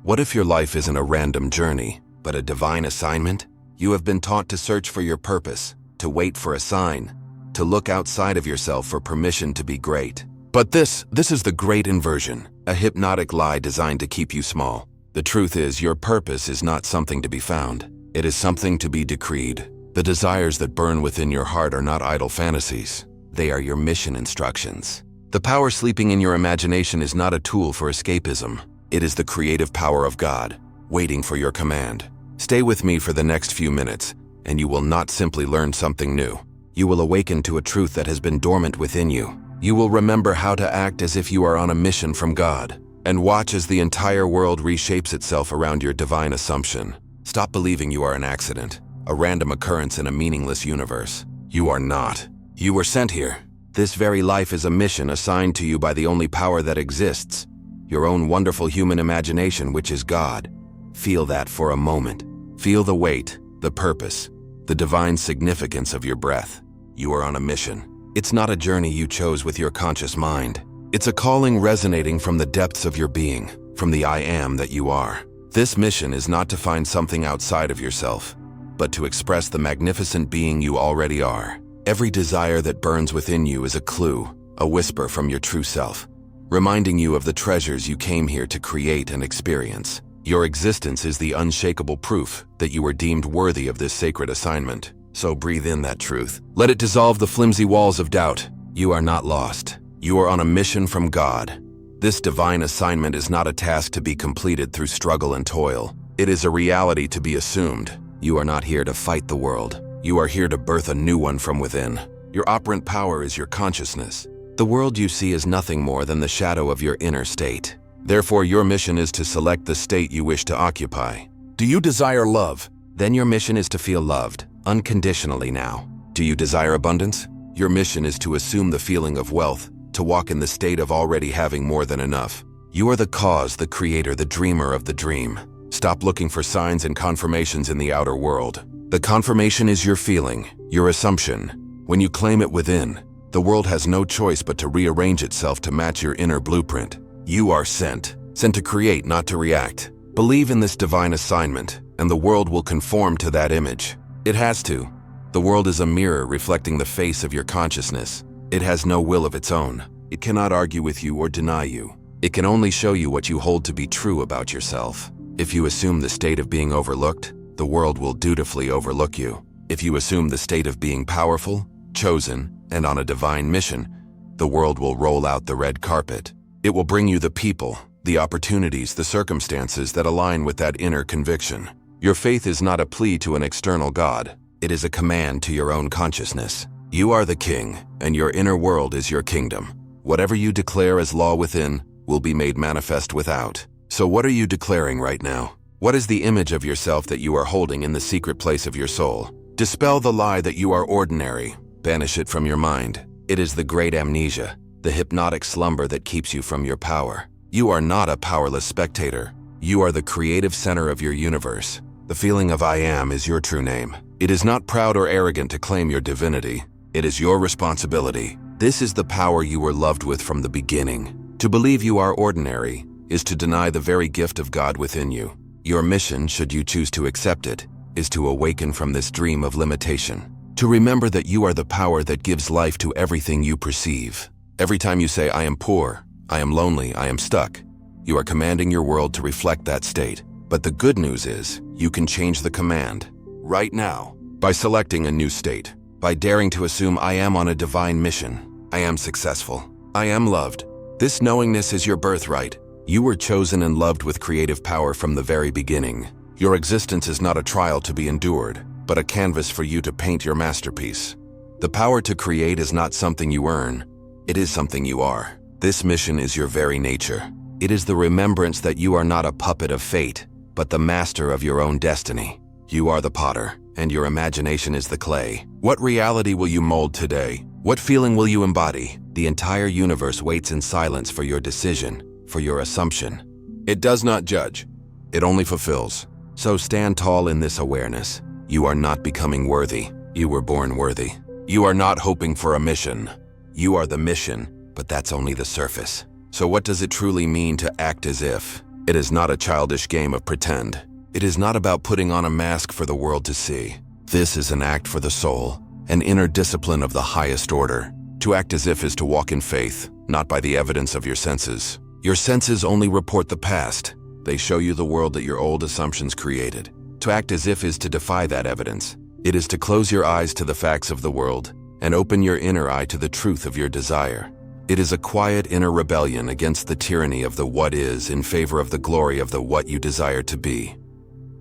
What if your life isn't a random journey, but a divine assignment? You have been taught to search for your purpose, to wait for a sign, to look outside of yourself for permission to be great. But this is the great inversion, a hypnotic lie designed to keep you small. The truth is, your purpose is not something to be found. It is something to be decreed. The desires that burn within your heart are not idle fantasies. They are your mission instructions. The power sleeping in your imagination is not a tool for escapism. It is the creative power of God, waiting for your command. Stay with me for the next few minutes, and you will not simply learn something new. You will awaken to a truth that has been dormant within you. You will remember how to act as if you are on a mission from God, and watch as the entire world reshapes itself around your divine assumption. Stop believing you are an accident, a random occurrence in a meaningless universe. You are not. You were sent here. This very life is a mission assigned to you by the only power that exists, your own wonderful human imagination, which is God. Feel that for a moment. Feel the weight, the purpose, the divine significance of your breath. You are on a mission. It's not a journey you chose with your conscious mind. It's a calling resonating from the depths of your being, from the I am that you are. This mission is not to find something outside of yourself, but to express the magnificent being you already are. Every desire that burns within you is a clue, a whisper from your true self, reminding you of the treasures you came here to create and experience. Your existence is the unshakable proof that you were deemed worthy of this sacred assignment. So breathe in that truth. Let it dissolve the flimsy walls of doubt. You are not lost. You are on a mission from God. This divine assignment is not a task to be completed through struggle and toil. It is a reality to be assumed. You are not here to fight the world. You are here to birth a new one from within. Your operant power is your consciousness. The world you see is nothing more than the shadow of your inner state. Therefore, your mission is to select the state you wish to occupy. Do you desire love? Then your mission is to feel loved, unconditionally now. Do you desire abundance? Your mission is to assume the feeling of wealth, to walk in the state of already having more than enough. You are the cause, the creator, the dreamer of the dream. Stop looking for signs and confirmations in the outer world. The confirmation is your feeling, your assumption. When you claim it within, the world has no choice but to rearrange itself to match your inner blueprint. You are sent to create, not to react. Believe in this divine assignment, and the world will conform to that image. It has to. The world is a mirror reflecting the face of your consciousness. It has no will of its own. It cannot argue with you or deny you. It can only show you what you hold to be true about yourself. If you assume the state of being overlooked, the world will dutifully overlook you. If you assume the state of being powerful, chosen, and on a divine mission, the world will roll out the red carpet. It will bring you the people, the opportunities, the circumstances that align with that inner conviction. Your faith is not a plea to an external God. It is a command to your own consciousness. You are the king, and your inner world is your kingdom. Whatever you declare as law within will be made manifest without. So what are you declaring right now? What is the image of yourself that you are holding in the secret place of your soul? Dispel the lie that you are ordinary. Banish it from your mind. It is the great amnesia, the hypnotic slumber that keeps you from your power. You are not a powerless spectator. You are the creative center of your universe. The feeling of I am is your true name. It is not proud or arrogant to claim your divinity. It is your responsibility. This is the power you were loved with from the beginning. To believe you are ordinary is to deny the very gift of God within you. Your mission, should you choose to accept it, is to awaken from this dream of limitation. To remember that you are the power that gives life to everything you perceive. Every time you say, I am poor, I am lonely, I am stuck, you are commanding your world to reflect that state. But the good news is, you can change the command right now by selecting a new state, by daring to assume I am on a divine mission. I am successful. I am loved. This knowingness is your birthright. You were chosen and loved with creative power from the very beginning. Your existence is not a trial to be endured, but a canvas for you to paint your masterpiece. The power to create is not something you earn. It is something you are. This mission is your very nature. It is the remembrance that you are not a puppet of fate, but the master of your own destiny. You are the potter, and your imagination is the clay. What reality will you mold today? What feeling will you embody? The entire universe waits in silence for your decision, for your assumption. It does not judge. It only fulfills. So stand tall in this awareness. You are not becoming worthy. You were born worthy. You are not hoping for a mission. You are the mission, but that's only the surface. So what does it truly mean to act as if? It is not a childish game of pretend. It is not about putting on a mask for the world to see. This is an act for the soul, an inner discipline of the highest order. To act as if is to walk in faith, not by the evidence of your senses. Your senses only report the past. They show you the world that your old assumptions created. To act as if is to defy that evidence. It is to close your eyes to the facts of the world and open your inner eye to the truth of your desire. It is a quiet inner rebellion against the tyranny of the what is in favor of the glory of the what you desire to be.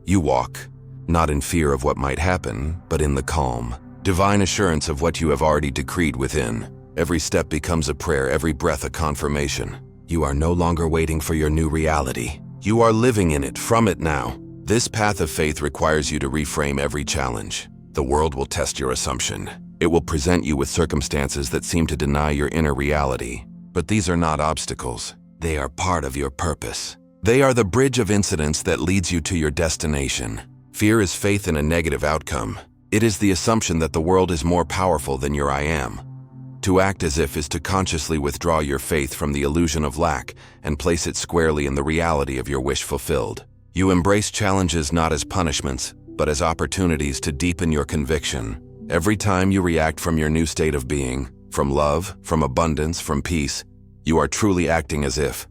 You walk, not in fear of what might happen, but in the calm, divine assurance of what you have already decreed within. Every step becomes a prayer, every breath a confirmation. You are no longer waiting for your new reality. You are living in it, from it now. This path of faith requires you to reframe every challenge. The world will test your assumption. It will present you with circumstances that seem to deny your inner reality. But these are not obstacles. They are part of your purpose. They are the bridge of incidents that leads you to your destination. Fear is faith in a negative outcome. It is the assumption that the world is more powerful than your I am. To act as if is to consciously withdraw your faith from the illusion of lack and place it squarely in the reality of your wish fulfilled. You embrace challenges not as punishments, but as opportunities to deepen your conviction. Every time you react from your new state of being, from love, from abundance, from peace, you are truly acting as if.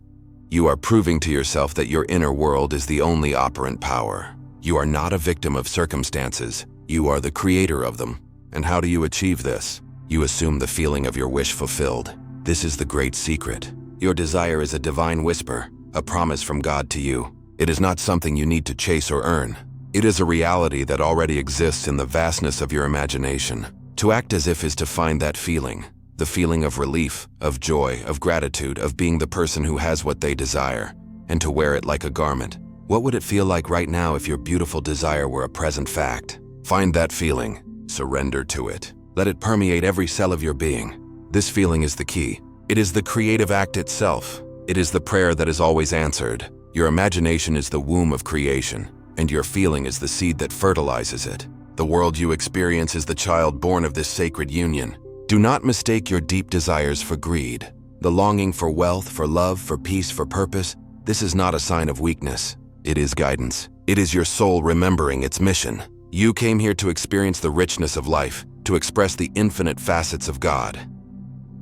You are proving to yourself that your inner world is the only operant power. You are not a victim of circumstances. You are the creator of them. And how do you achieve this? You assume the feeling of your wish fulfilled. This is the great secret. Your desire is a divine whisper, a promise from God to you. It is not something you need to chase or earn. It is a reality that already exists in the vastness of your imagination. To act as if is to find that feeling, the feeling of relief, of joy, of gratitude, of being the person who has what they desire, and to wear it like a garment. What would it feel like right now if your beautiful desire were a present fact? Find that feeling. Surrender to it. Let it permeate every cell of your being. This feeling is the key. It is the creative act itself. It is the prayer that is always answered. Your imagination is the womb of creation, and your feeling is the seed that fertilizes it. The world you experience is the child born of this sacred union. Do not mistake your deep desires for greed. The longing for wealth, for love, for peace, for purpose, this is not a sign of weakness. It is guidance. It is your soul remembering its mission. You came here to experience the richness of life, to express the infinite facets of God.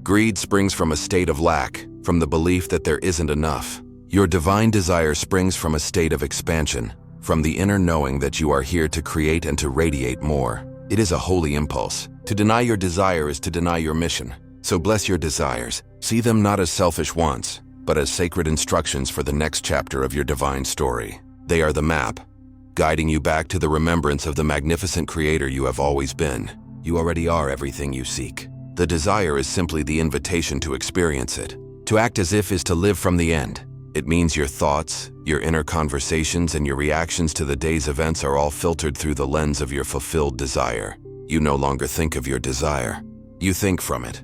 Greed springs from a state of lack, from the belief that there isn't enough. Your divine desire springs from a state of expansion, from the inner knowing that you are here to create and to radiate more. It is a holy impulse. To deny your desire is to deny your mission. So bless your desires. See them not as selfish wants, but as sacred instructions for the next chapter of your divine story. They are the map, guiding you back to the remembrance of the magnificent creator you have always been. You already are everything you seek. The desire is simply the invitation to experience it. To act as if is to live from the end. It means your thoughts, your inner conversations, and your reactions to the day's events are all filtered through the lens of your fulfilled desire. You no longer think of your desire. You think from it.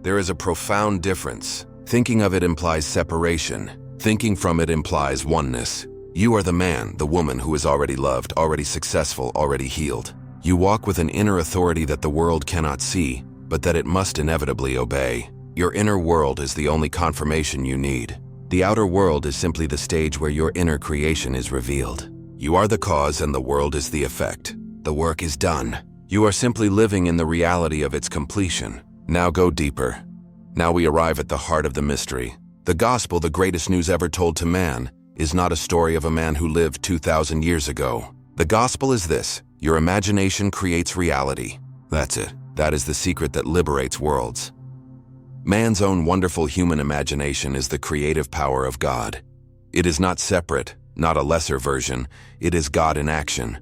There is a profound difference. Thinking of it implies separation. Thinking from it implies oneness. You are the man, the woman who is already loved, already successful, already healed. You walk with an inner authority that the world cannot see, but that it must inevitably obey. Your inner world is the only confirmation you need. The outer world is simply the stage where your inner creation is revealed. You are the cause and the world is the effect. The work is done. You are simply living in the reality of its completion. Now go deeper. Now we arrive at the heart of the mystery. The gospel, the greatest news ever told to man, is not a story of a man who lived 2,000 years ago. The gospel is this: your imagination creates reality. That's it. That is the secret that liberates worlds. Man's own wonderful human imagination is the creative power of God. It is not separate, not a lesser version. It is God in action.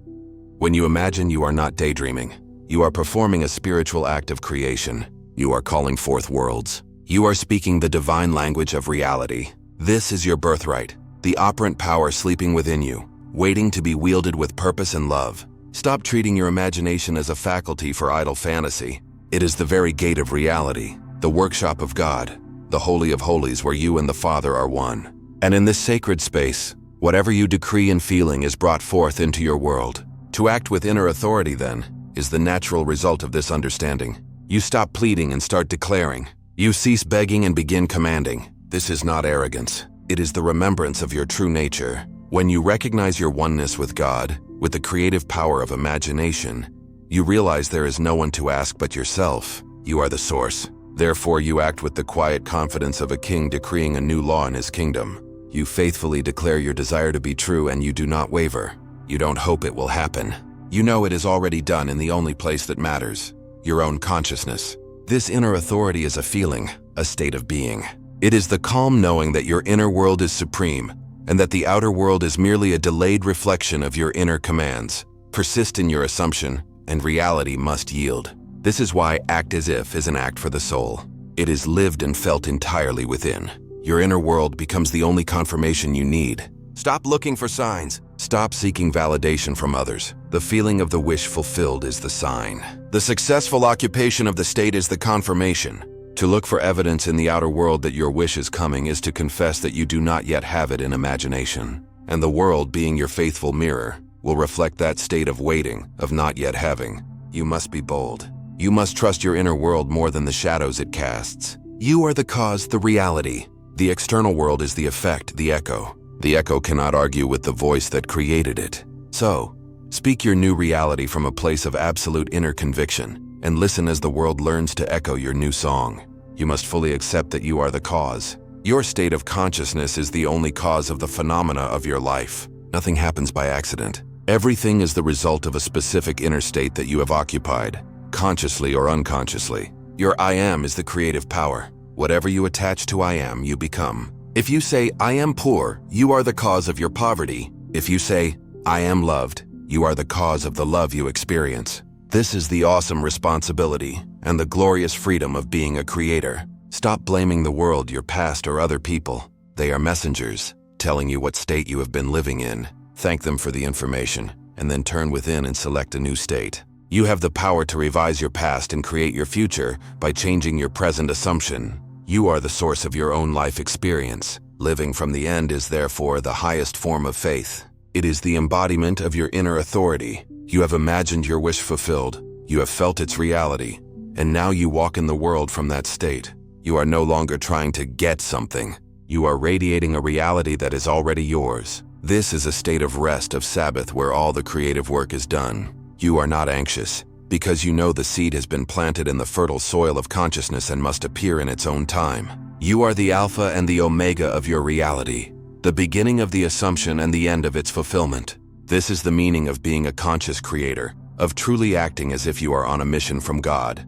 When you imagine, you are not daydreaming. You are performing a spiritual act of creation. You are calling forth worlds. You are speaking the divine language of reality. This is your birthright, the operant power sleeping within you, waiting to be wielded with purpose and love. Stop treating your imagination as a faculty for idle fantasy. It is the very gate of reality, the workshop of God, the Holy of Holies where you and the Father are one. And in this sacred space, whatever you decree in feeling is brought forth into your world. To act with inner authority, then, is the natural result of this understanding. You stop pleading and start declaring. You cease begging and begin commanding. This is not arrogance. It is the remembrance of your true nature. When you recognize your oneness with God, with the creative power of imagination, you realize there is no one to ask but yourself. You are the source. Therefore, you act with the quiet confidence of a king decreeing a new law in his kingdom. You faithfully declare your desire to be true and you do not waver. You don't hope it will happen. You know it is already done in the only place that matters, your own consciousness. This inner authority is a feeling, a state of being. It is the calm knowing that your inner world is supreme and that the outer world is merely a delayed reflection of your inner commands. Persist in your assumption, and reality must yield. This is why act as if is an act for the soul. It is lived and felt entirely within. Your inner world becomes the only confirmation you need. Stop looking for signs. Stop seeking validation from others. The feeling of the wish fulfilled is the sign. The successful occupation of the state is the confirmation. To look for evidence in the outer world that your wish is coming is to confess that you do not yet have it in imagination. And the world, being your faithful mirror, will reflect that state of waiting, of not yet having. You must be bold. You must trust your inner world more than the shadows it casts. You are the cause, the reality. The external world is the effect, the echo. The echo cannot argue with the voice that created it. So, speak your new reality from a place of absolute inner conviction, and listen as the world learns to echo your new song. You must fully accept that you are the cause. Your state of consciousness is the only cause of the phenomena of your life. Nothing happens by accident. Everything is the result of a specific inner state that you have occupied, consciously or unconsciously. Your I am is the creative power. Whatever you attach to I am, you become. If you say, I am poor, you are the cause of your poverty. If you say, I am loved, you are the cause of the love you experience. This is the awesome responsibility and the glorious freedom of being a creator. Stop blaming the world, your past, or other people. They are messengers, telling you what state you have been living in. Thank them for the information, and then turn within and select a new state. You have the power to revise your past and create your future by changing your present assumption. You are the source of your own life experience. Living from the end is therefore the highest form of faith. It is the embodiment of your inner authority. You have imagined your wish fulfilled. You have felt its reality. And now you walk in the world from that state. You are no longer trying to get something. You are radiating a reality that is already yours. This is a state of rest, of Sabbath, where all the creative work is done. You are not anxious, because you know the seed has been planted in the fertile soil of consciousness and must appear in its own time. You are the Alpha and the Omega of your reality, the beginning of the assumption and the end of its fulfillment. This is the meaning of being a conscious creator, of truly acting as if you are on a mission from God.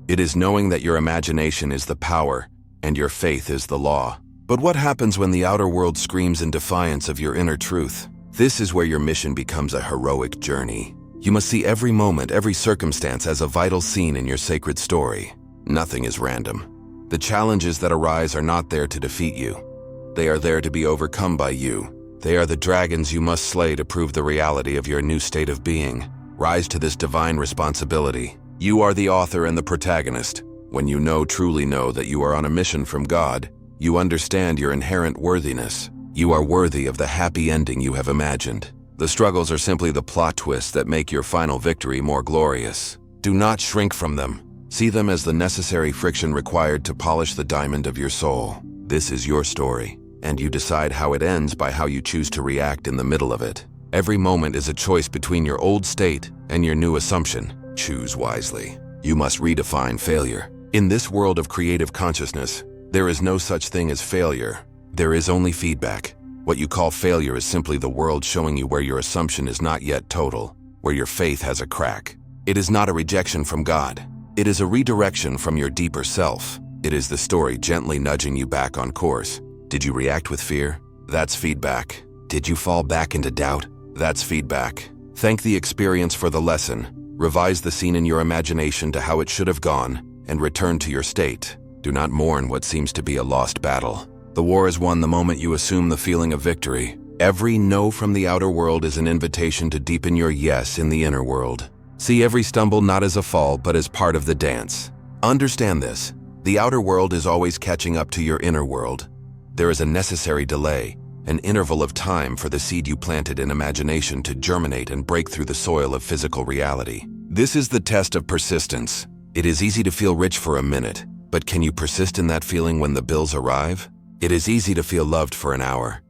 It is knowing that your imagination is the power and your faith is the law. But what happens when the outer world screams in defiance of your inner truth? This is where your mission becomes a heroic journey. You must see every moment, every circumstance as a vital scene in your sacred story. Nothing is random. The challenges that arise are not there to defeat you. They are there to be overcome by you. They are the dragons you must slay to prove the reality of your new state of being. Rise to this divine responsibility. You are the author and the protagonist. When you truly know that you are on a mission from God, you understand your inherent worthiness. You are worthy of the happy ending you have imagined. The struggles are simply the plot twists that make your final victory more glorious. Do not shrink from them. See them as the necessary friction required to polish the diamond of your soul. This is your story, and you decide how it ends by how you choose to react in the middle of it. Every moment is a choice between your old state and your new assumption. Choose wisely. You must redefine failure. In this world of creative consciousness, there is no such thing as failure. There is only feedback. What you call failure is simply the world showing you where your assumption is not yet total, where your faith has a crack. It is not a rejection from God. It is a redirection from your deeper self. It is the story gently nudging you back on course. Did you react with fear? That's feedback. Did you fall back into doubt? That's feedback. Thank the experience for the lesson. Revise the scene in your imagination to how it should have gone, and return to your state. Do not mourn what seems to be a lost battle. The war is won the moment you assume the feeling of victory. Every no from the outer world is an invitation to deepen your yes in the inner world. See every stumble not as a fall, but as part of the dance. Understand this. The outer world is always catching up to your inner world. There is a necessary delay, an interval of time for the seed you planted in imagination to germinate and break through the soil of physical reality. This is the test of persistence. It is easy to feel rich for a minute, but can you persist in that feeling when the bills arrive? It is easy to feel loved for an hour,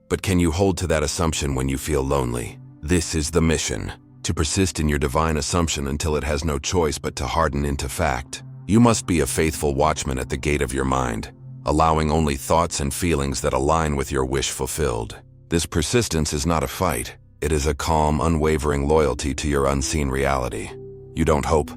but can you hold to that assumption when you feel lonely? This is the mission, to persist in your divine assumption until it has no choice but to harden into fact. You must be a faithful watchman at the gate of your mind, allowing only thoughts and feelings that align with your wish fulfilled. This persistence is not a fight. It is a calm, unwavering loyalty to your unseen reality. You don't hope.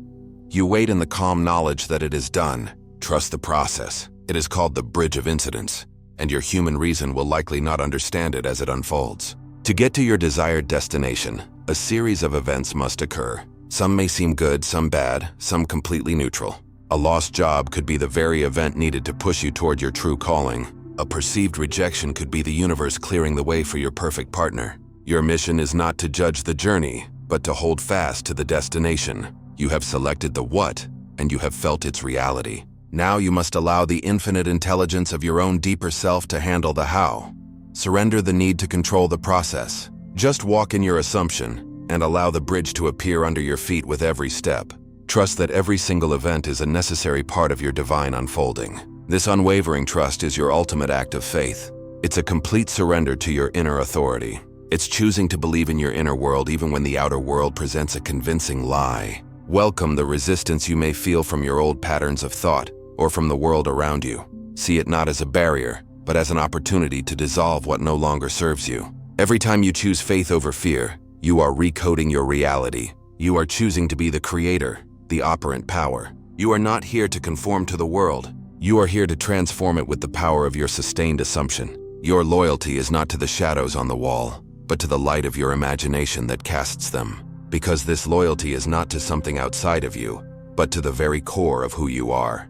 You wait in the calm knowledge that it is done. Trust the process. It is called the bridge of incidents, and your human reason will likely not understand it as it unfolds. To get to your desired destination, a series of events must occur. Some may seem good, some bad, some completely neutral. A lost job could be the very event needed to push you toward your true calling. A perceived rejection could be the universe clearing the way for your perfect partner. Your mission is not to judge the journey, but to hold fast to the destination. You have selected the what, and you have felt its reality. Now you must allow the infinite intelligence of your own deeper self to handle the how. Surrender the need to control the process. Just walk in your assumption, and allow the bridge to appear under your feet with every step. Trust that every single event is a necessary part of your divine unfolding. This unwavering trust is your ultimate act of faith. It's a complete surrender to your inner authority. It's choosing to believe in your inner world even when the outer world presents a convincing lie. Welcome the resistance you may feel from your old patterns of thought or from the world around you. See it not as a barrier, but as an opportunity to dissolve what no longer serves you. Every time you choose faith over fear, you are recoding your reality. You are choosing to be the creator, the operant power. You are not here to conform to the world. You are here to transform it with the power of your sustained assumption. Your loyalty is not to the shadows on the wall, but to the light of your imagination that casts them. Because this loyalty is not to something outside of you, but to the very core of who you are.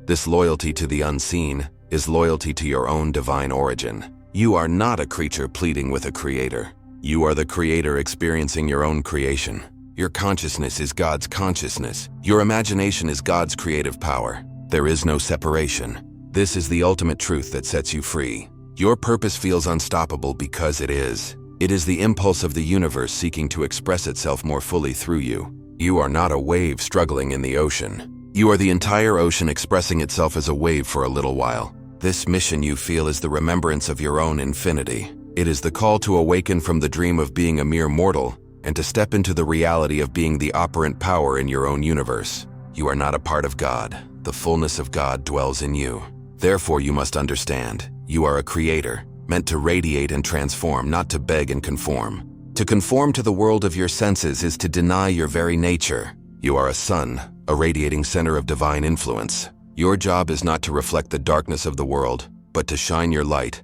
This loyalty to the unseen is loyalty to your own divine origin. You are not a creature pleading with a creator. You are the creator experiencing your own creation. Your consciousness is God's consciousness. Your imagination is God's creative power. There is no separation. This is the ultimate truth that sets you free. Your purpose feels unstoppable because it is. It is the impulse of the universe seeking to express itself more fully through you. You are not a wave struggling in the ocean. You are the entire ocean expressing itself as a wave for a little while. This mission you feel is the remembrance of your own infinity. It is the call to awaken from the dream of being a mere mortal and to step into the reality of being the operant power in your own universe. You are not a part of God. The fullness of God dwells in you. Therefore, you must understand, you are a creator, meant to radiate and transform, not to beg and conform. To conform to the world of your senses is to deny your very nature. You are a sun, a radiating center of divine influence. Your job is not to reflect the darkness of the world, but to shine your light,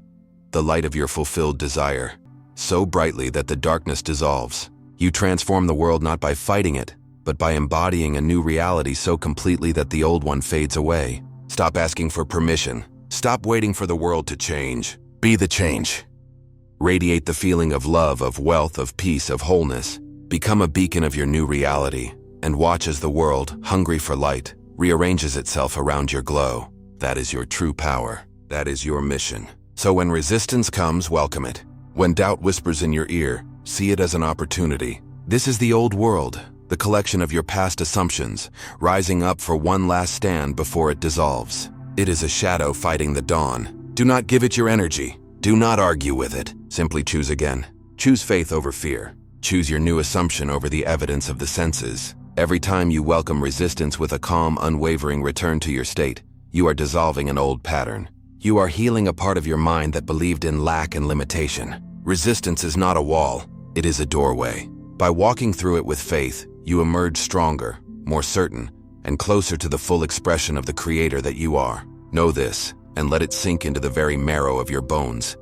the light of your fulfilled desire, so brightly that the darkness dissolves. You transform the world not by fighting it, but by embodying a new reality so completely that the old one fades away. Stop asking for permission. Stop waiting for the world to change. Be the change. Radiate the feeling of love, of wealth, of peace, of wholeness. Become a beacon of your new reality, and watch as the world, hungry for light, rearranges itself around your glow. That is your true power. That is your mission. So when resistance comes, welcome it. When doubt whispers in your ear, see it as an opportunity. This is the old world, the collection of your past assumptions, rising up for one last stand before it dissolves. It is a shadow fighting the dawn. Do not give it your energy. Do not argue with it. Simply choose again. Choose faith over fear. Choose your new assumption over the evidence of the senses. Every time you welcome resistance with a calm, unwavering return to your state, you are dissolving an old pattern. You are healing a part of your mind that believed in lack and limitation. Resistance is not a wall. It is a doorway. By walking through it with faith, you emerge stronger, more certain, and closer to the full expression of the creator that you are. Know this, and let it sink into the very marrow of your bones.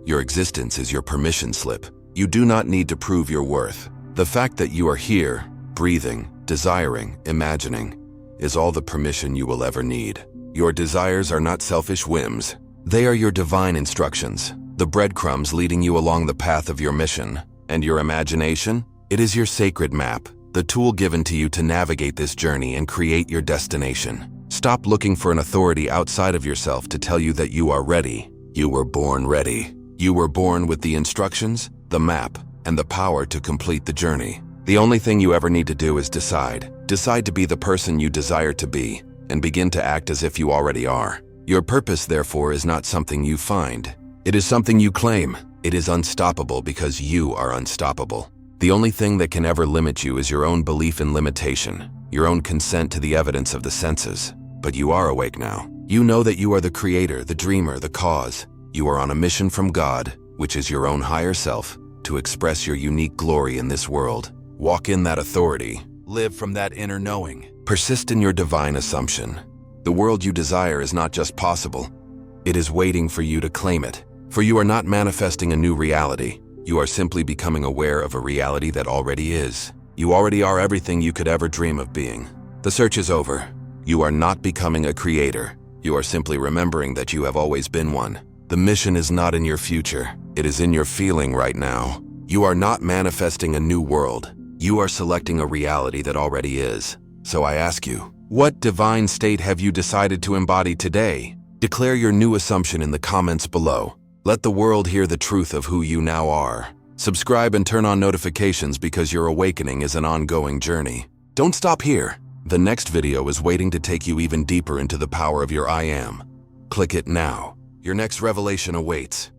Your existence is your permission slip. You do not need to prove your worth. The fact that you are here, breathing, desiring, imagining, is all the permission you will ever need. Your desires are not selfish whims. They are your divine instructions, the breadcrumbs leading you along the path of your mission. And your imagination? It is your sacred map, the tool given to you to navigate this journey and create your destination. Stop looking for an authority outside of yourself to tell you that you are ready. You were born ready. You were born with the instructions, the map, and the power to complete the journey. The only thing you ever need to do is decide. Decide to be the person you desire to be, and begin to act as if you already are. Your purpose, therefore, is not something you find. It is something you claim. It is unstoppable because you are unstoppable. The only thing that can ever limit you is your own belief in limitation, your own consent to the evidence of the senses. But you are awake now. You know that you are the creator, the dreamer, the cause. You are on a mission from God, which is your own higher self, to express your unique glory in this world. Walk in that authority. Live from that inner knowing. Persist in your divine assumption. The world you desire is not just possible. It is waiting for you to claim it. For you are not manifesting a new reality. You are simply becoming aware of a reality that already is. You already are everything you could ever dream of being. The search is over. You are not becoming a creator. You are simply remembering that you have always been one. The mission is not in your future. It is in your feeling right now. You are not manifesting a new world. You are selecting a reality that already is. So I ask you, what divine state have you decided to embody today? Declare your new assumption in the comments below. Let the world hear the truth of who you now are. Subscribe and turn on notifications because your awakening is an ongoing journey. Don't stop here. The next video is waiting to take you even deeper into the power of your I am. Click it now. Your next revelation awaits.